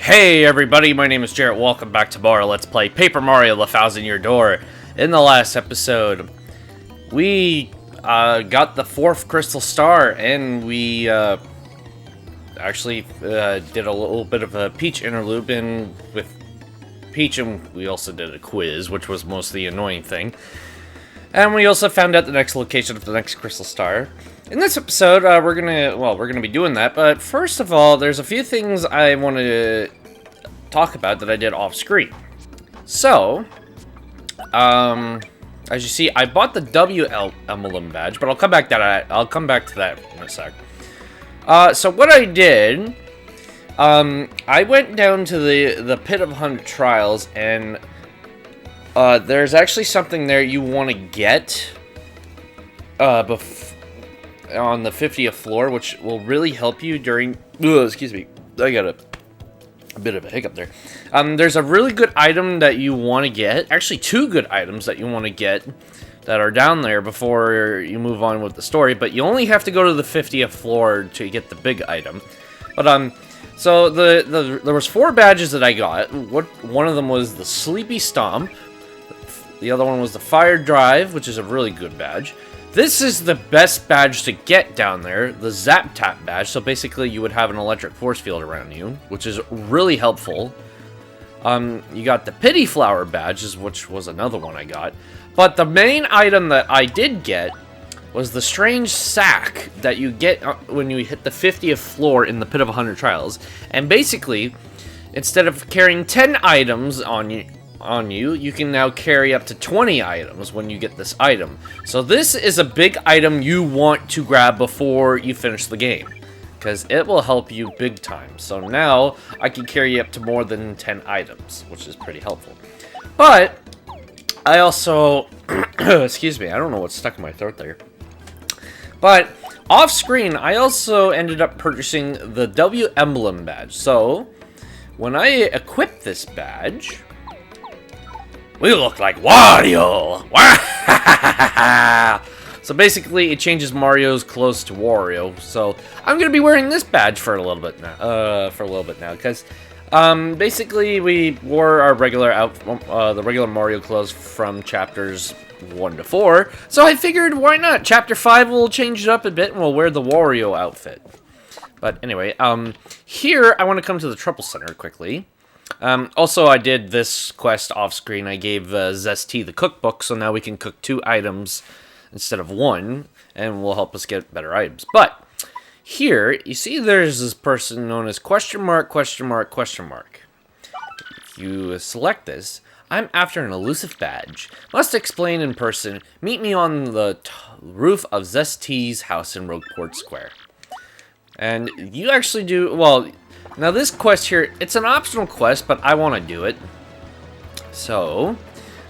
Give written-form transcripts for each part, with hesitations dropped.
Hey everybody, my name is Jarrett. Welcome back to more Let's Play Paper Mario: The Thousand Year Door. In the last episode, we got the 4th crystal star, and we actually did a little bit of a Peach interlude with Peach, and we also did a quiz, which was most the annoying thing. And we also found out the next location of the next crystal star. In this episode, we're gonna be doing that, but first of all, there's a few things I want to talk about that I did off screen. So, as you see, I bought the W emblem badge, but I'll come back to that in a sec. So what I did, I went down to the Pit of 100 Trials, and there's actually something there you want to get on the 50th floor, which will really help you during... excuse me, I got a bit of a hiccup there. There's a really good item that you want to get. Actually, 2 good items that you want to get that are down there before you move on with the story, but you only have to go to the 50th floor to get the big item. But, so there was 4 badges that I got. One of them was the Sleepy Stomp. The other one was the Fire Drive, which is a really good badge. This is the best badge to get down there, the Zap Tap badge. So basically you would have an electric force field around you, which is really helpful. You got the Pity Flower badge, which was another one I got. But the main item that I did get was the strange sack that you get when you hit the 50th floor in the Pit of 100 Trials. And basically, instead of carrying 10 items on you, you can now carry up to 20 items when you get this item. So this is a big item you want to grab before you finish the game, because it will help you big time. So now I can carry up to more than 10 items, which is pretty helpful. But I also excuse me, I don't know what's stuck in my throat there. But off screen, I also ended up purchasing the W emblem badge. So when I equip this badge, we look like Wario! So basically, it changes Mario's clothes to Wario. So I'm gonna be wearing this badge for a little bit now. Because basically we wore our regular the regular Mario clothes from chapters 1 to 4. So I figured, why not? Chapter 5 will change it up a bit, and we'll wear the Wario outfit. But anyway, here I want to come to the Trouble Center quickly. Also, I did this quest off screen. I gave Zesty the cookbook, so now we can cook 2 items instead of 1, and will help us get better items. But here, you see there's this person known as question mark, question mark, question mark. If you select this, I'm after an elusive badge. Must explain in person. Meet me on the roof of Zesty's house in Rogueport Square. And you actually do, well... Now this quest here, it's an optional quest, but I want to do it. So,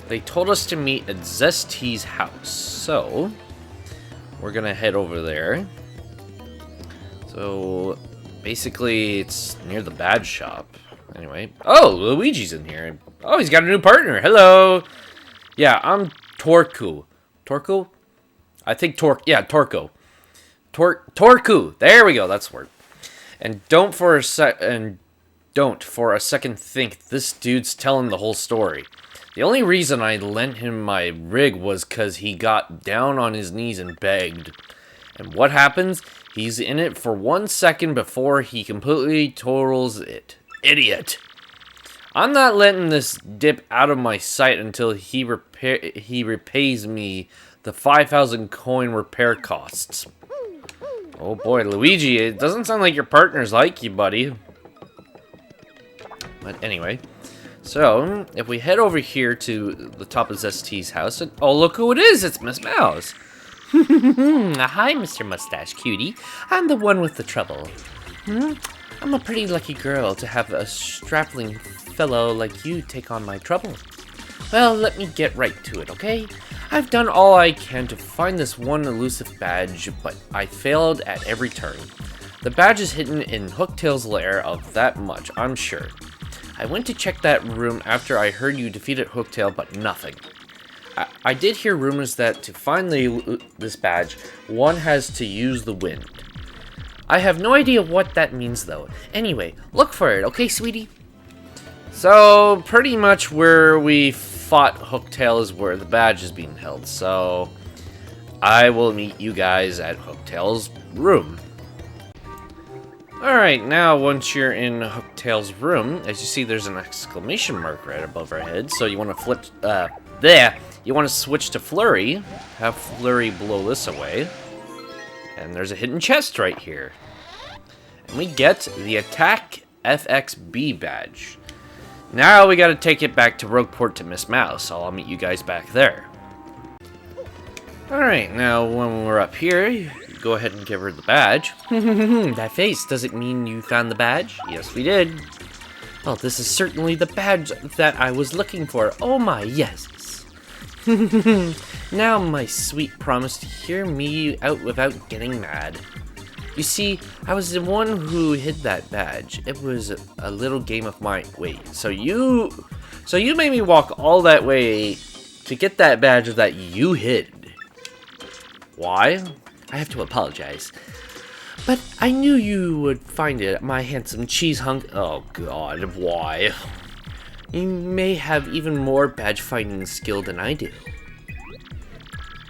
they told us to meet at Zesty's house. So, we're going to head over there. So, basically, it's near the badge shop. Anyway. Oh, Luigi's in here. Oh, he's got a new partner. Hello. Yeah, I'm Torku. Torku? I think Torko. Torku. There we go. That's the word. And don't for a second think this dude's telling the whole story. The only reason I lent him my rig was because he got down on his knees and begged. And what happens? He's in it for 1 second before he completely totals it. Idiot. I'm not letting this dip out of my sight until he repays me the 5,000 coin repair costs. Oh boy, Luigi, it doesn't sound like your partners like you, buddy. But anyway, so if we head over here to the top of Zesty's house, and oh, look who it is! It's Miss Mowz. Hi, Mr. Mustache Cutie. I'm the one with the trouble. I'm a pretty lucky girl to have a strapping fellow like you take on my trouble. Well, let me get right to it, okay? I've done all I can to find this one elusive badge, but I failed at every turn. The badge is hidden in Hooktail's lair, of that much, I'm sure. I went to check that room after I heard you defeated Hooktail, but nothing. I did hear rumors that to find this badge, one has to use the wind. I have no idea what that means, though. Anyway, look for it, okay, sweetie? So, pretty much where we fought Hooktail is where the badge is being held. So, I will meet you guys at Hooktail's room. Alright, now once you're in Hooktail's room, as you see there's an exclamation mark right above our head. So you want to flip, there! You want to switch to Flurry, have Flurry blow this away. And there's a hidden chest right here. And we get the Attack FXB badge. Now we gotta take it back to Rogueport to Miss Mowz, so I'll meet you guys back there. Alright, now when we're up here, go ahead and give her the badge. That face, does it mean you found the badge? Yes, we did. Well, this is certainly the badge that I was looking for. Oh my, yes. Now, my sweet, promise to hear me out without getting mad. You see, I was the one who hid that badge. It was a little game of mine. Wait, so you made me walk all that way to get that badge that you hid. Why? I have to apologize. But I knew you would find it, my handsome cheese hunk. Oh god, why? You may have even more badge finding skill than I do.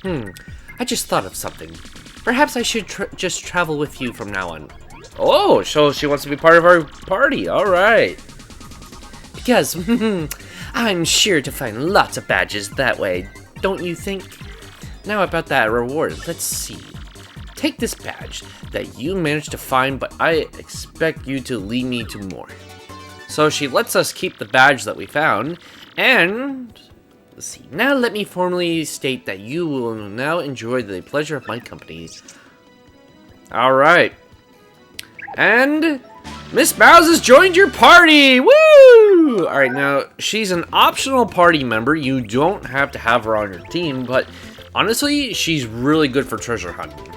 I just thought of something. Perhaps I should just travel with you from now on. Oh, so she wants to be part of our party. All right. Because I'm sure to find lots of badges that way, don't you think? Now about that reward, let's see. Take this badge that you managed to find, but I expect you to lead me to more. So she lets us keep the badge that we found, and let's see. Now let me formally state that you will now enjoy the pleasure of my company. Alright. And Miss Mowz has joined your party! Woo! Alright, now she's an optional party member. You don't have to have her on your team, but honestly, she's really good for treasure hunting.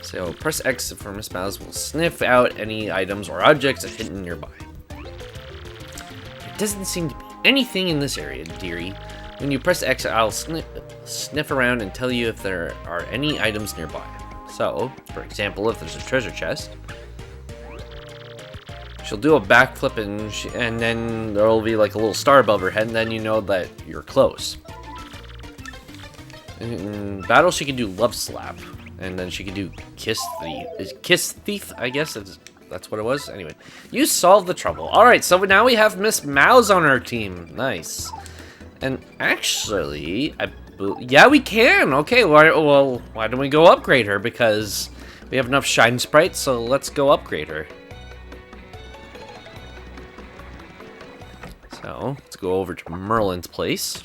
So press X for Miss Mowz will sniff out any items or objects hidden nearby. There doesn't seem to be anything in this area, dearie. When you press X, I'll sniff around and tell you if there are any items nearby. So, for example, if there's a treasure chest, she'll do a backflip and then there'll be like a little star above her head, and then you know that you're close. In battle, she can do Love Slap, and then she can do Kiss Thief, I guess. That's what it was. Anyway, you solved the trouble. Alright, so now we have Miss Mowz on our team. Nice. And actually, yeah, we can. Okay, why don't we go upgrade her? Because we have enough Shine Sprites, so let's go upgrade her. So, let's go over to Merlin's place.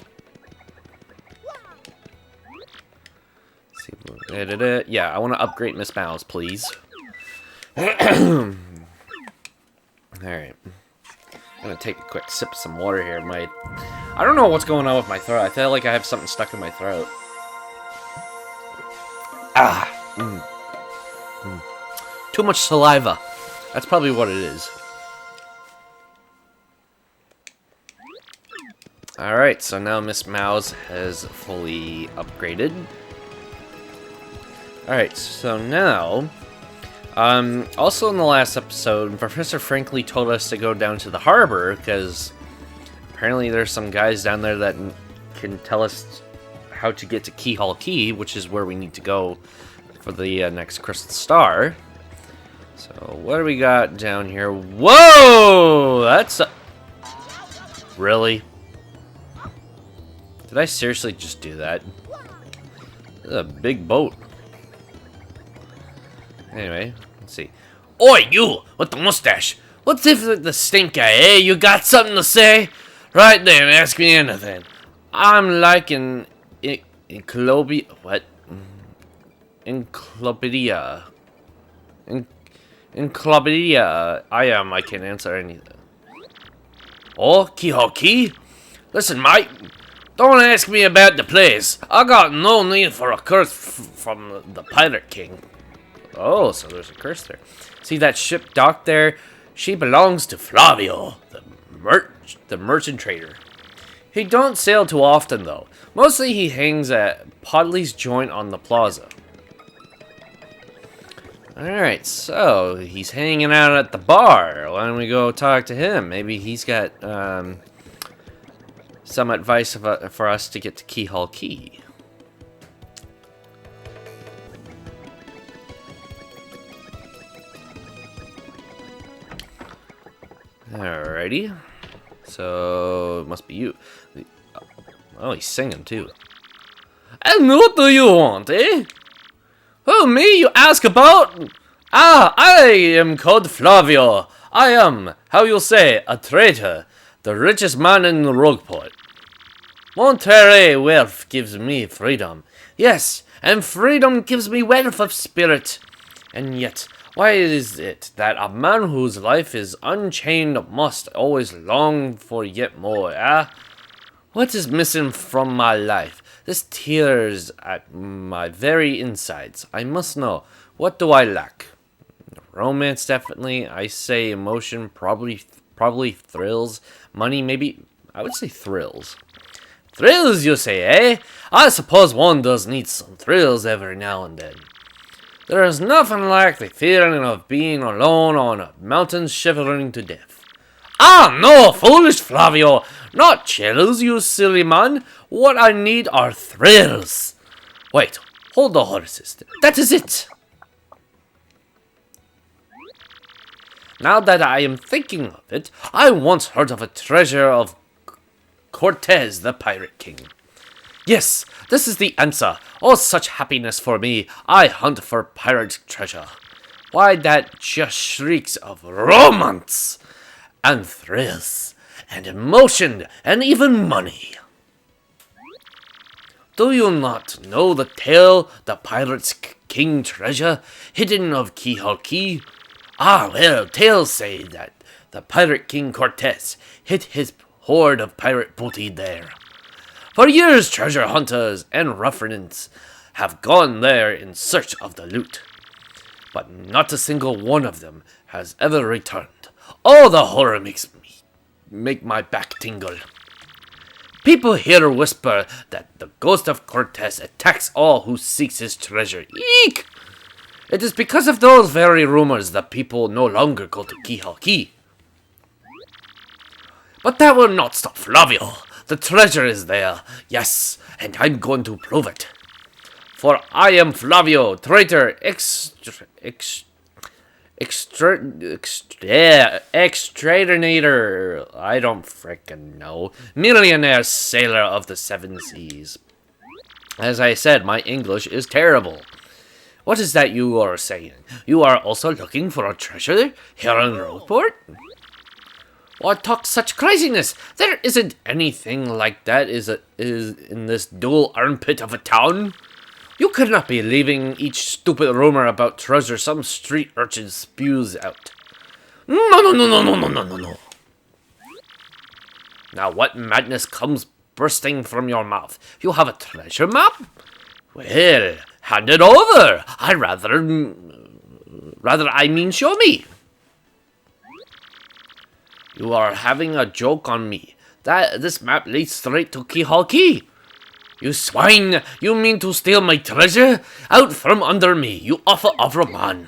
Let's see, yeah, I want to upgrade Miss Mowz, please. Alright. I'm gonna take a quick sip of some water here. I don't know what's going on with my throat. I feel like I have something stuck in my throat. Too much saliva. That's probably what it is. Alright, so now Miss Mowz has fully upgraded. Alright, so now also in the last episode, Professor Frankly told us to go down to the harbor because apparently there's some guys down there that can tell us how to get to Keelhaul Key, which is where we need to go for the next crystal star. So what do we got down here? Whoa! That's really? Did I seriously just do that? This is a big boat. Anyway, let's see. Oi, you with the mustache! What's if the stink guy, eh? You got something to say? Right then, ask me anything. I'm like an what? Encyclopedia. Encyclopedia. I can't answer anything. Oh, Keelhaul Key? Listen, mate. Don't ask me about the place. I got no need for a curse from the Pirate King. Oh, so there's a curse there. See that ship docked there? She belongs to Flavio, the merchant trader. He don't sail too often, though. Mostly he hangs at Podley's joint on the plaza. Alright, so he's hanging out at the bar. Why don't we go talk to him? Maybe he's got some advice for us to get to Keelhaul Key. Alrighty. So, it must be you. Oh, he's singing too. And what do you want, eh? Who, me, you ask about? Ah, I am called Flavio. I am, how you'll say, a traitor. The richest man in Rogueport. Monterey wealth gives me freedom. Yes, and freedom gives me wealth of spirit. And yet, why is it that a man whose life is unchained must always long for yet more, ah? What is missing from my life? This tears at my very insides. I must know. What do I lack? Romance, definitely. I say emotion, probably thrills. Money, maybe. I would say thrills. Thrills, you say, eh? I suppose one does need some thrills every now and then. There is nothing like the feeling of being alone on a mountain shivering to death. Ah, no, foolish Flavio! Not chills, you silly man. What I need are thrills. Wait, hold the horses. That is it. Now that I am thinking of it, I once heard of a treasure of Cortez, the Pirate King. Yes, this is the answer. Oh, such happiness for me. I hunt for pirate treasure. Why, that just shrieks of romance and thrills and emotion and even money. Do you not know the tale, the pirate's king treasure, hidden of Keelhaul Key? Ah, well, tales say that the pirate king Cortez hid his hoard of pirate booty there. For years, treasure hunters and ruffians have gone there in search of the loot, but not a single one of them has ever returned. Oh, the horror make my back tingle. People here whisper that the ghost of Cortez attacks all who seeks his treasure. Eek! It is because of those very rumors that people no longer go to Keelhaul Key. But that will not stop Flavio. The treasure is there, yes, and I'm going to prove it. For I am Flavio, traitor, exterminator, I don't frickin' know, millionaire sailor of the seven seas. As I said, my English is terrible. What is that you are saying? You are also looking for a treasure here in Rogueport? Why talk such craziness? There isn't anything like that is in this dual armpit of a town. You could not be believing each stupid rumor about treasure some street urchin spews out. No. Now what madness comes bursting from your mouth? You have a treasure map? Well, hand it over. I mean show me. You are having a joke on me. This map leads straight to Keelhaul Key. You swine! You mean to steal my treasure? Out from under me, you awful man.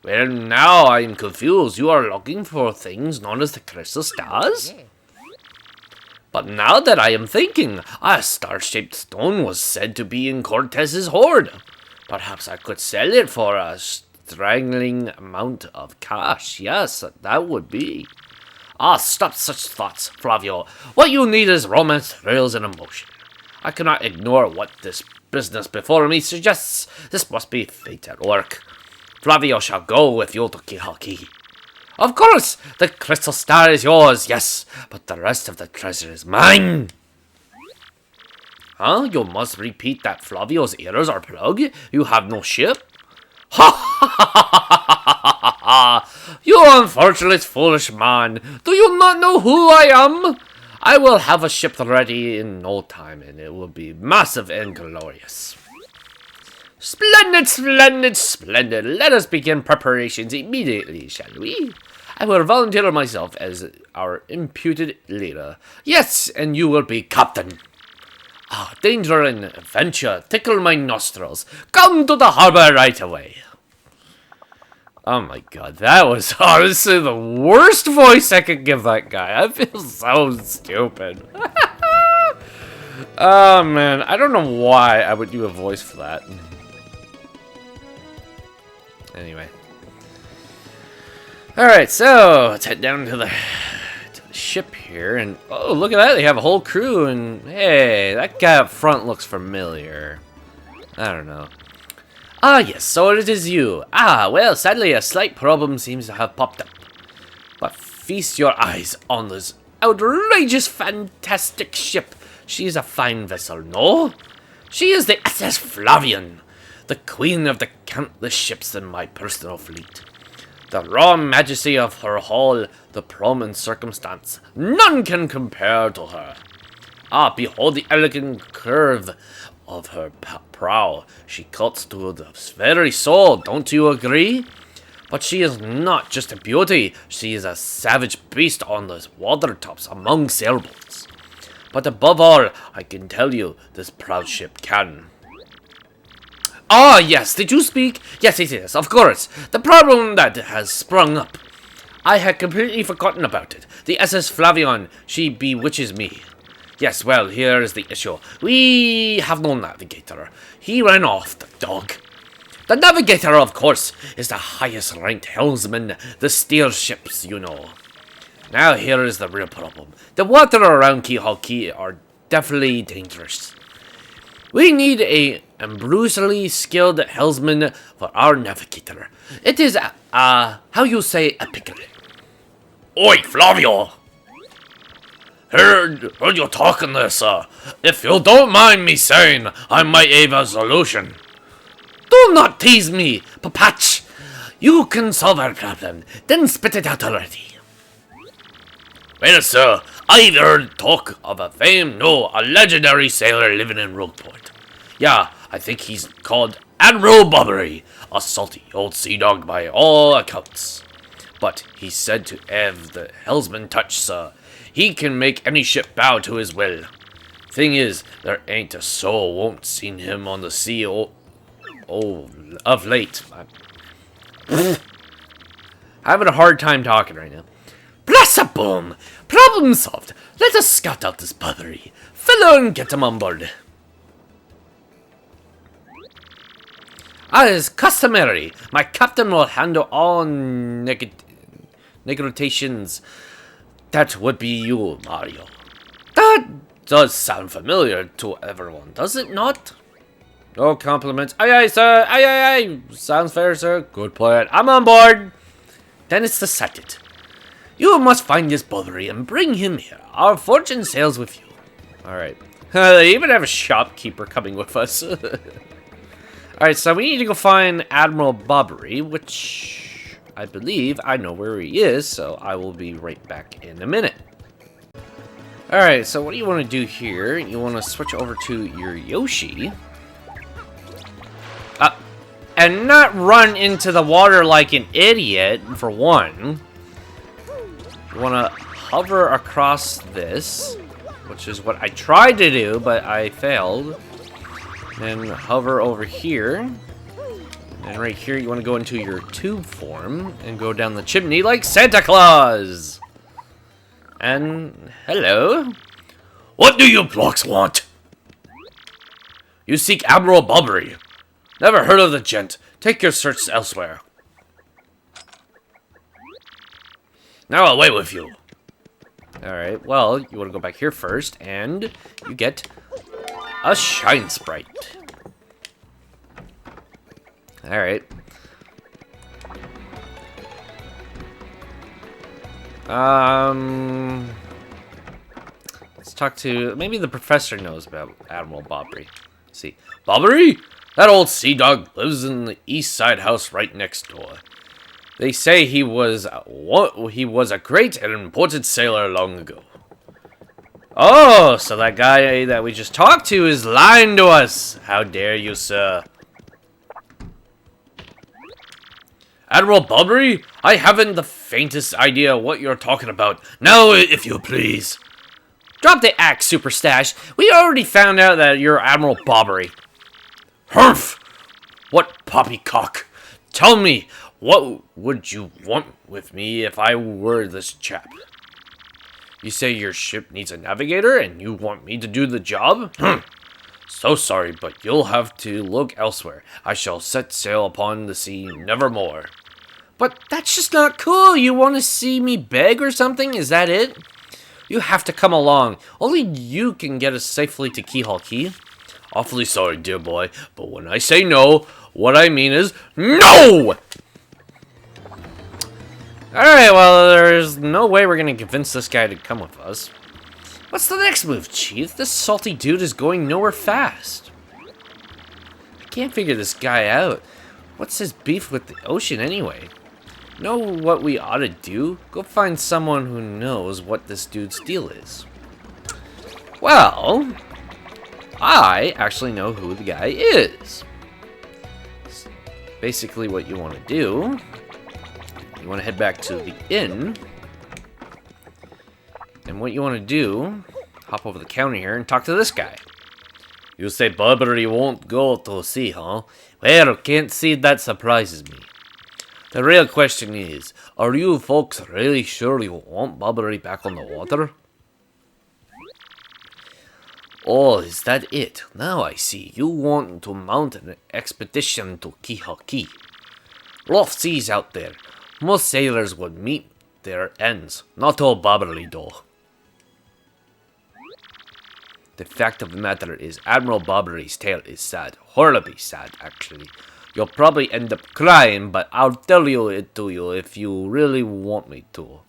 Well, now I'm confused. You are looking for things known as the crystal stars? But now that I am thinking, a star-shaped stone was said to be in Cortez's hoard. Perhaps I could sell it for a strangling amount of cash. Yes, that would be. Ah, stop such thoughts, Flavio. What you need is romance, thrills, and emotion. I cannot ignore what this business before me suggests. This must be fate at work. Flavio shall go with you to Keelhaul Key. Of course, the crystal star is yours, yes, but the rest of the treasure is mine. Huh? You must repeat that Flavio's ears are plugged? You have no ship? Ha ha ha ha ha ha! You unfortunate foolish man! Do you not know who I am? I will have a ship ready in no time, and it will be massive and glorious. Splendid, splendid, splendid! Let us begin preparations immediately, shall we? I will volunteer myself as our imputed leader. Yes, and you will be captain. Ah, danger and adventure tickle my nostrils. Come to the harbor right away. Oh my god, that was honestly the worst voice I could give that guy. I feel so stupid. Oh man, I don't know why I would do a voice for that. Anyway. Alright, so let's head down to the ship here, and oh, look at that, they have a whole crew, and hey, that guy up front looks familiar. I don't know. Ah, yes, so it is you. Ah, well, sadly, a slight problem seems to have popped up. But feast your eyes on this outrageous, fantastic ship. She is a fine vessel, no? She is the SS Flavian, the queen of the countless ships in my personal fleet. The raw majesty of her hull, the prom and circumstance, none can compare to her. Ah, behold the elegant curve of her prow. She cuts to the very soul, don't you agree? But she is not just a beauty, she is a savage beast on the water tops among sailboats. But above all, I can tell you, this proud ship can. Ah, yes, did you speak? Yes, of course. The problem that has sprung up. I had completely forgotten about it. The SS Flavion, she bewitches me. Yes, well, here is the issue. We have no navigator. He ran off, the dog. The navigator, of course, is the highest ranked helmsman, the steer ships, you know. Now here is the real problem. The water around Keelhaul Key are definitely dangerous. We need a brutally skilled helmsman for our navigator. It is, how you say, a pickle. Oi, Flavio! Heard you talking there, sir. If you don't mind me saying, I might have a solution. Do not tease me, Papach. You can solve our problem, then spit it out already. Well, sir, I've heard talk of a a legendary sailor living in Rogueport. Yeah, I think he's called Admiral Bobbery, a salty old sea dog by all accounts. But he's said to have the helmsman touch, sir. He can make any ship bow to his will. Thing is, there ain't a soul won't seen him on the sea of late. Having a hard time talking right now. Bless a boom! Problem solved. Let us scout out this Bobbery. Fellow and get him on board. As customary, my captain will handle all negotiations. That would be you, Mario. That does sound familiar to everyone, does it not? No compliments. Aye, sir. Aye. Sounds fair, sir. Good plan. I'm on board. Then it's decided. You must find this Bobbery and bring him here. Our fortune sails with you. Alright. They even have a shopkeeper coming with us. Alright, so we need to go find Admiral Bobbery, which I believe I know where he is, so I will be right back in a minute. Alright, so what do you want to do here? You want to switch over to your Yoshi. And not run into the water like an idiot, for one. You want to hover across this, which is what I tried to do, but I failed. Then hover over here. And right here, you want to go into your tube form and go down the chimney like Santa Claus. And hello. What do you blocks want? You seek Admiral Bobbery. Never heard of the gent. Take your search elsewhere. Now away with you. Alright, well, you want to go back here first, and you get a Shine Sprite. Alright. Let's talk to... Maybe the professor knows about Admiral Bobbery. Let's see. Bobbery? That old sea dog lives in the east side house right next door. They say he was a great and important sailor long ago. Oh, so that guy that we just talked to is lying to us. How dare you, sir? Admiral Bobbery? I haven't the faintest idea what you're talking about. Now, if you please. Drop the axe, Super Stash. We already found out that you're Admiral Bobbery. Humph! What poppycock? Tell me, what would you want with me if I were this chap? You say your ship needs a navigator and you want me to do the job? So sorry, but you'll have to look elsewhere. I shall set sail upon the sea nevermore. But that's just not cool. You want to see me beg or something? Is that it? You have to come along. Only you can get us safely to Keelhaul Key. Awfully sorry, dear boy, but when I say no, what I mean is no! Alright, well, there's no way we're gonna convince this guy to come with us. What's the next move, Chief? This salty dude is going nowhere fast. I can't figure this guy out. What's his beef with the ocean anyway? Know what we ought to do? Go find someone who knows what this dude's deal is. Well, I actually know who the guy is. Basically what you want to do, you want to head back to the inn. And what you want to do, hop over the counter here and talk to this guy. You say Bobbery won't go to sea, huh? Well, can't see that surprises me. The real question is, are you folks really sure you want Bobbery back on the water? Oh, is that it? Now I see. You want to mount an expedition to Keelhaul Key. Rough seas out there. Most sailors would meet their ends. Not all Bobbery, though. The fact of the matter is, Admiral Bobbery's tale is sad. Horribly sad, actually. You'll probably end up crying, but I'll tell it to you if you really want me to.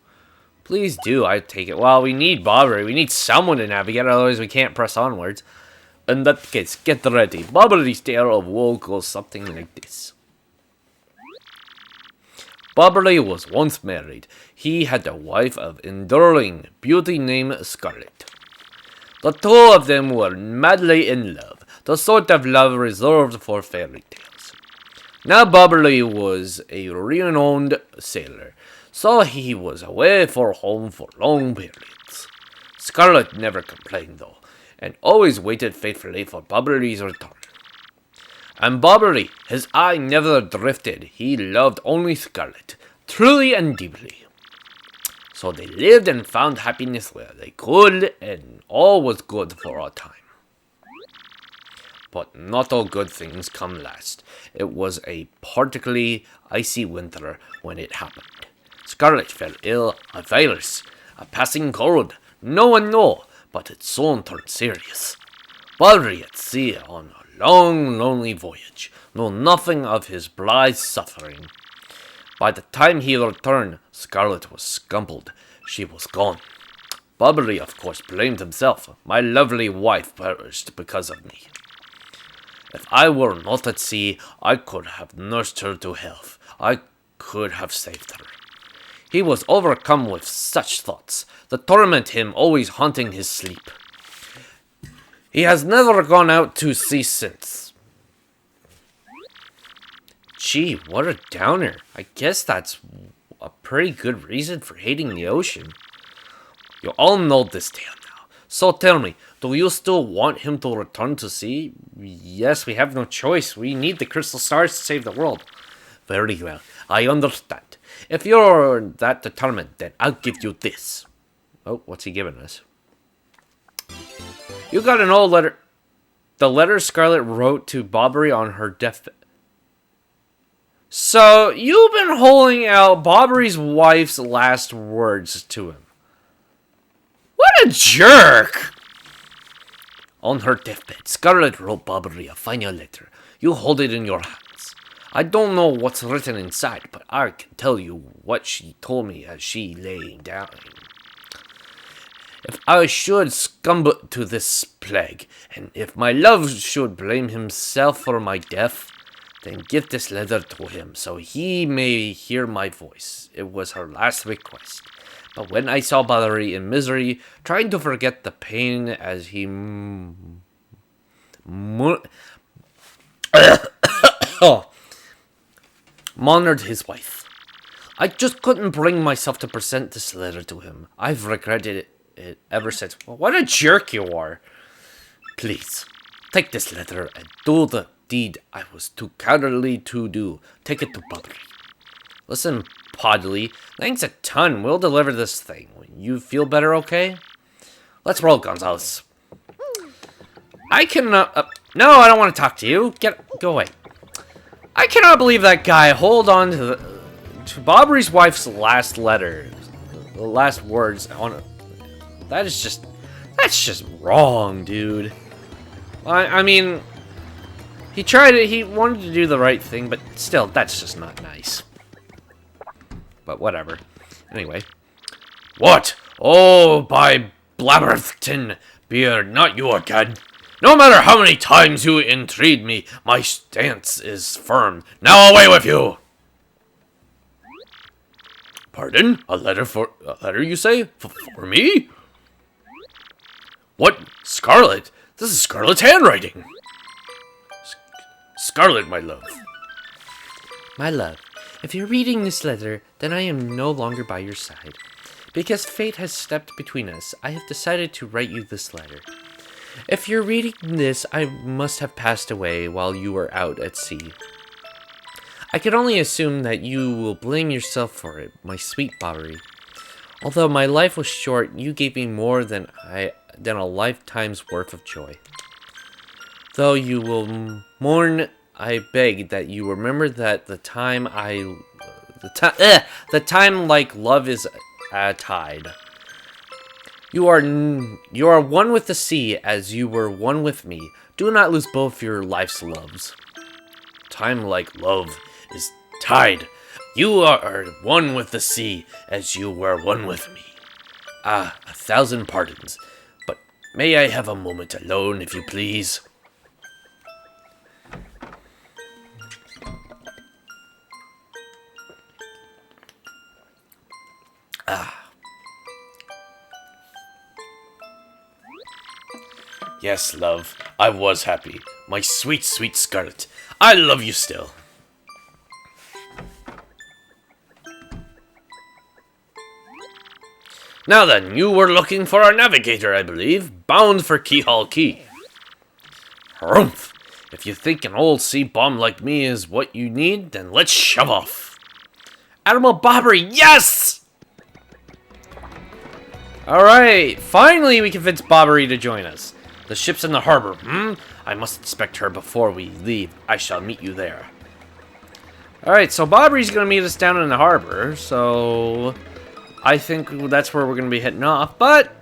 Please do, I take it. Well, we need Bobbery. We need someone to navigate, otherwise we can't press onwards. In that case, get ready. Bobbery's tale of woe goes something like this. Bobbery was once married. He had a wife of enduring beauty named Scarlet. The two of them were madly in love, the sort of love reserved for fairy tales. Now Bobbery was a renowned sailor, so he was away from home for long periods. Scarlet never complained though, and always waited faithfully for Bobbery's return. And Bobbery, his eye never drifted. He loved only Scarlet, truly and deeply. So they lived and found happiness where they could, and all was good for a time. But not all good things come last. It was a particularly icy winter when it happened. Scarlet fell ill, a virus, a passing cold. No one knew, but it soon turned serious. Bobbery at sea on a long, lonely voyage, knew nothing of his bride's suffering. By the time he returned, Scarlet was scumpled. She was gone. Bobbery, of course, blamed himself. My lovely wife perished because of me. If I were not at sea, I could have nursed her to health. I could have saved her. He was overcome with such thoughts that torment him, always haunting his sleep. He has never gone out to sea since. Gee, what a downer. I guess that's a pretty good reason for hating the ocean. You all know this tale now. So tell me, do you still want him to return to sea? Yes, we have no choice. We need the crystal stars to save the world. Very well, I understand. If you're that determined, then I'll give you this. Oh, what's he giving us? You got an old letter. The letter Scarlet wrote to Bobbery on her deathbed. So, you've been holding out Bobbery's wife's last words to him. What a jerk! On her deathbed, Scarlet wrote Bobbery a final letter. You hold it in your hands. I don't know what's written inside, but I can tell you what she told me as she lay dying. If I should succumb to this plague, and if my love should blame himself for my death, then give this letter to him, so he may hear my voice. It was her last request. But when I saw Bobbery in misery, trying to forget the pain as he mournered his wife, I just couldn't bring myself to present this letter to him. I've regretted it it ever since. Well, what a jerk you are. Please, take this letter and do the deed I was too cowardly to do. Take it to Bobbery. Listen, Podley, thanks a ton. We'll deliver this thing. You feel better, okay? Let's roll, Gonzalez. I cannot... no, I don't want to talk to you. Go away. I cannot believe that guy hold on to Bobbery's wife's last letter. The last words on... That's just wrong, dude. I mean... He tried it, he wanted to do the right thing, but still, that's just not nice. But whatever. Anyway. What? Oh, by Blabberthton, Beard, not you again. No matter how many times you entreat me, my stance is firm. Now away with you! Pardon? A letter you say? For me? What? Scarlet? This is Scarlet's handwriting. Scarlet, my love. My love, if you're reading this letter, then I am no longer by your side. Because fate has stepped between us, I have decided to write you this letter. If you're reading this, I must have passed away while you were out at sea. I can only assume that you will blame yourself for it, my sweet Bobbery. Although my life was short, you gave me more than a lifetime's worth of joy. Though you will mourn, I beg that you remember that the time like love is a tide. You are one with the sea as you were one with me. Do not lose both your life's loves. Time like love is tide. You are one with the sea as you were one with me. Ah, 1,000 pardons. But may I have a moment alone, if you please? Yes, love, I was happy. My sweet, sweet Scarlet. I love you still. Now then, you were looking for our navigator, I believe. Bound for Keelhaul Key. Harumph! If you think an old sea bomb like me is what you need, then let's shove off. Admiral Bobbery, yes! Alright, finally we convinced Bobbery to join us. The ship's in the harbor, I must inspect her before we leave. I shall meet you there. Alright, so Bobbery's gonna meet us down in the harbor, so... I think that's where we're gonna be heading off, but...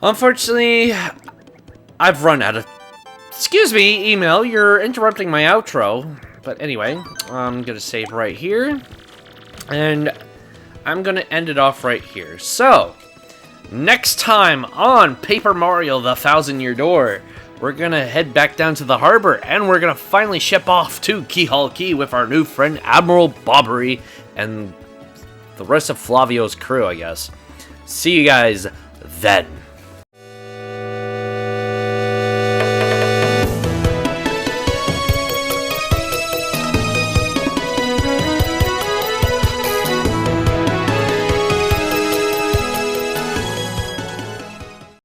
Unfortunately, I've run out of... Excuse me, email, you're interrupting my outro. But anyway, I'm gonna save right here. And I'm gonna end it off right here. So, next time on Paper Mario The 1,000-Year Door, we're gonna head back down to the harbor, and we're gonna finally ship off to Keelhaul Key with our new friend Admiral Bobbery and the rest of Flavio's crew, I guess. See you guys then.